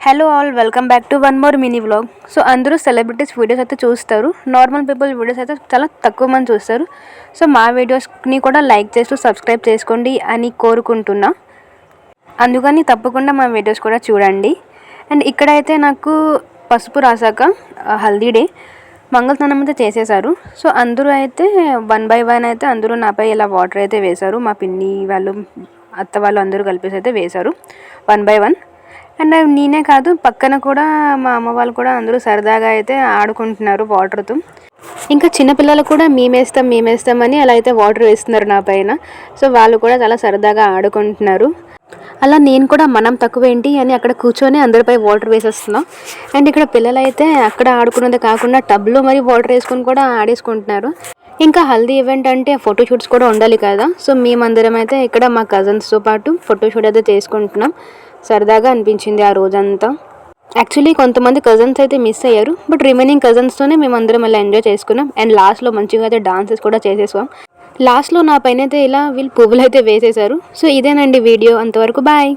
Hello all, welcome back to one more mini vlog. So అందరూ celebrities videos అయితే చూస్తారు, normal people videos అయితే చాలా తక్కువ మంది చూస్తారు. సో మా వీడియోస్ని కూడా లైక్ చేస్తూ సబ్స్క్రైబ్ చేసుకోండి అని కోరుకుంటున్నా. అందుకని తప్పకుండా మా వీడియోస్ కూడా చూడండి. అండ్ ఇక్కడైతే నాకు పసుపు రాసాక హల్దీ డే మంగళస్నానం అయితే చేసేసారు. సో అందరూ అయితే 1 by 1 అయితే అందరూ నాపై ఇలా వాటర్ అయితే వేశారు. మా పిన్ని వాళ్ళు, అత్త వాళ్ళు అందరూ కలిపేసి అయితే వేశారు 1 by 1. అండ్ నేనే కాదు, పక్కన కూడా మా అమ్మ వాళ్ళు కూడా అందరూ సరదాగా అయితే ఆడుకుంటున్నారు వాటర్తో. ఇంకా చిన్నపిల్లలు కూడా మేమేస్తామని అలా అయితే వాటర్ వేస్తున్నారు నా పైన. సో వాళ్ళు కూడా చాలా సరదాగా ఆడుకుంటున్నారు. అలా నేను కూడా మనం తక్కువేంటి అని అక్కడ కూర్చొని అందరిపై వాటర్ వేసేస్తున్నాం. అండ్ ఇక్కడ పిల్లలు అయితే అక్కడ ఆడుకున్నదే కాకుండా టబ్లో మరి వాటర్ వేసుకొని కూడా ఆడేసుకుంటున్నారు. ఇంకా హల్దీ ఈవెంట్ అంటే ఫోటోషూట్స్ కూడా ఉండాలి కదా. సో మేమందరం అయితే ఇక్కడ మా కజిన్స్తో పాటు ఫోటోషూట్ అయితే చేసుకుంటున్నాం. సరదాగా అనిపించింది ఆ రోజంతా. యాక్చువల్లీ కొంతమంది కజిన్స్ అయితే మిస్ అయ్యారు, బట్ రిమైనింగ్ కజిన్స్తోనే మేమందరం అలా ఎంజాయ్ చేసుకున్నాం. అండ్ లాస్ట్లో మంచిగా అయితే డాన్సెస్ కూడా చేసేసాం. లాస్ట్లో నా పైన అయితే ఇలా వీళ్ళు పువ్వులు అయితే వేసేశారు. సో ఇదేనండి వీడియో, అంతవరకు బాయ్.